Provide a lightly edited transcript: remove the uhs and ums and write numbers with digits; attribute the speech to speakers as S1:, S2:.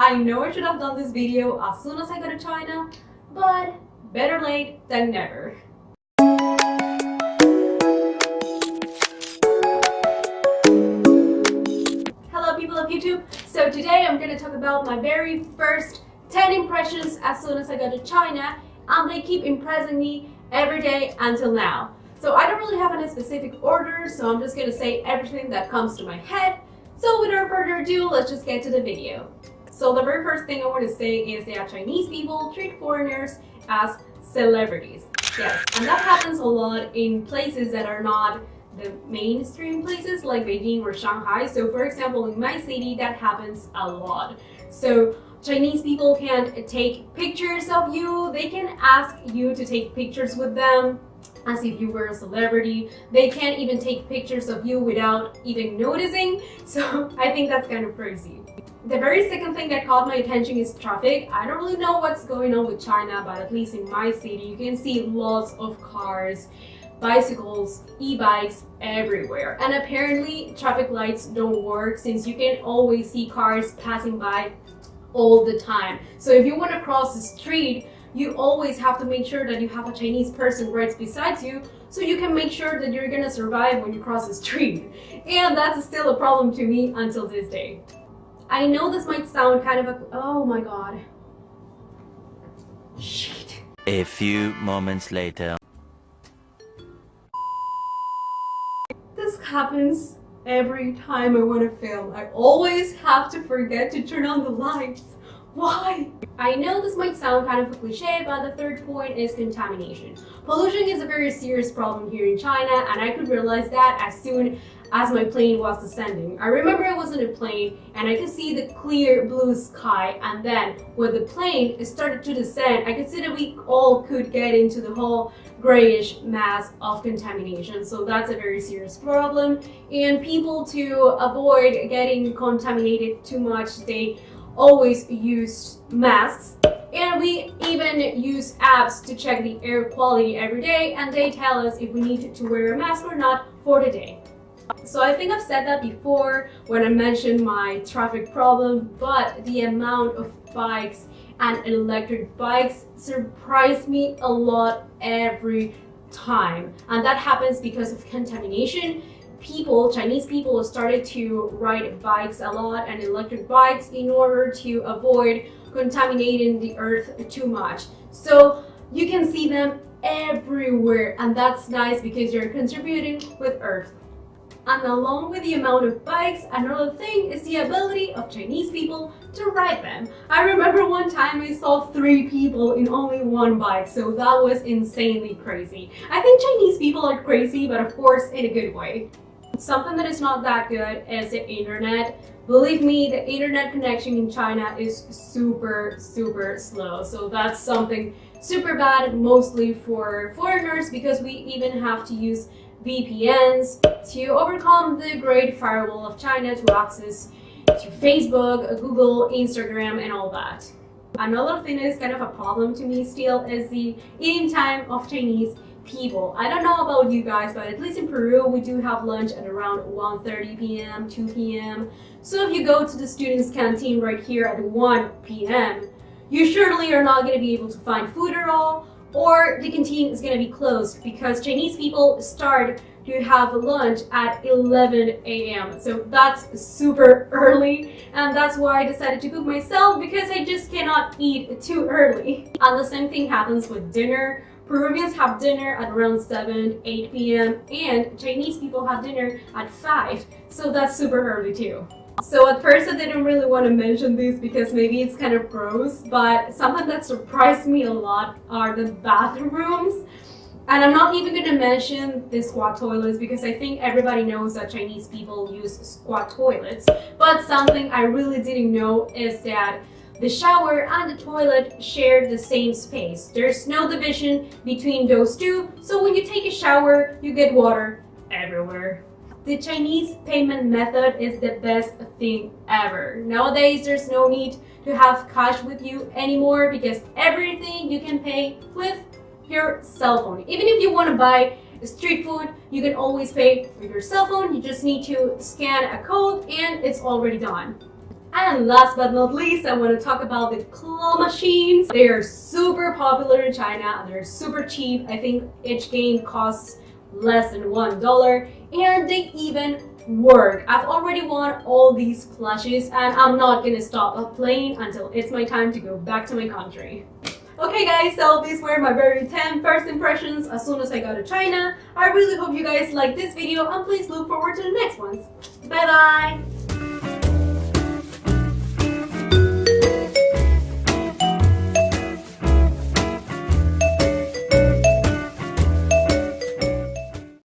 S1: I know I should have done this video as soon as I got to China, but better late than never. Hello people of YouTube. So today I'm going to talk about my very first 10 impressions as soon as I got to China, and they keep impressing me every day until now. So I don't really have any specific order, so I'm just going to say everything that comes to my head. So without further ado, let's just get to the video. So the very first thing I want to say is that Chinese people treat foreigners as celebrities. Yes, and that happens a lot in places that are not the mainstream places like Beijing or Shanghai. So for example, in my city, that happens a lot. So Chinese people can't take pictures of you. They can ask you to take pictures with them as if you were a celebrity. They can't even take pictures of you without even noticing. So I think that's kind of crazy. The very second thing that caught my attention is traffic. I don't really know what's going on with China, but at least in my city, you can see lots of cars, bicycles, e-bikes everywhere. And apparently traffic lights don't work since you can always see cars passing by all the time. So if you want to cross the street, you always have to make sure that you have a Chinese person right beside you so you can make sure that you're gonna survive when you cross the street. And that's still a problem to me until this day. I know this might sound kind of a... oh my god. Shit.
S2: A few moments later.
S1: This happens every time I want to film. I always have to forget to turn on the lights. Why? I know this might sound kind of a cliche, but the third point is contamination. Pollution is a very serious problem here in China, and I could realize that as soon as my plane was descending. I remember I was in a plane and I could see the clear blue sky, and then when the plane started to descend, I could see that we all could get into the whole grayish mass of contamination. So that's a very serious problem, and people, to avoid getting contaminated too much, they always use masks. And we even use apps to check the air quality every day, and they tell us if we need to wear a mask or not for the day. So I think I've said that before when I mentioned my traffic problem, but the amount of bikes and electric bikes surprised me a lot every time. And that happens because of contamination. Chinese people started to ride bikes a lot and electric bikes in order to avoid contaminating the earth too much. So you can see them everywhere, and that's nice because you're contributing with earth. And along with the amount of bikes, another thing is the ability of Chinese people to ride them. I remember one time I saw 3 people in only one bike, so that was insanely crazy. I think Chinese people are crazy, but of course in a good way. Something that is not that good is the internet. Believe me, the internet connection in China is super slow. So that's something super bad, mostly for foreigners, because we even have to use VPNs to overcome the Great Firewall of China to access to Facebook, Google, Instagram, and all that. Another thing that is kind of a problem to me still is the eating time of Chinese people. I don't know about you guys, but at least in Peru, we do have lunch at around 1:30 p.m., 2 p.m. So if you go to the students' canteen right here at 1 p.m., you surely are not going to be able to find food at all, or the canteen is going to be closed because Chinese people start to have lunch at 11 a.m. So that's super early, and that's why I decided to cook myself, because I just cannot eat too early. And the same thing happens with dinner. Peruvians have dinner at around 7, 8 p.m. and Chinese people have dinner at 5. So that's super early too. So at first I didn't really want to mention this because maybe it's kind of gross, but something that surprised me a lot are the bathrooms. And I'm not even going to mention the squat toilets because I think everybody knows that Chinese people use squat toilets. But something I really didn't know is that the shower and the toilet share the same space. There's no division between those two, so when you take a shower, you get water everywhere. The Chinese payment method is the best thing ever. Nowadays, there's no need to have cash with you anymore because everything you can pay with your cell phone. Even if you want to buy street food, you can always pay with your cell phone. You just need to scan a code and it's already done. And last but not least, I want to talk about the claw machines. They are super popular in China and they're super cheap. I think each game costs less than $1 and they even work. I've already won all these plushies and I'm not gonna stop playing until it's my time to go back to my country. Okay guys, so these were my very 10 first impressions as soon as I got to China. I really hope you guys liked this video and please look forward to the next ones. Bye bye!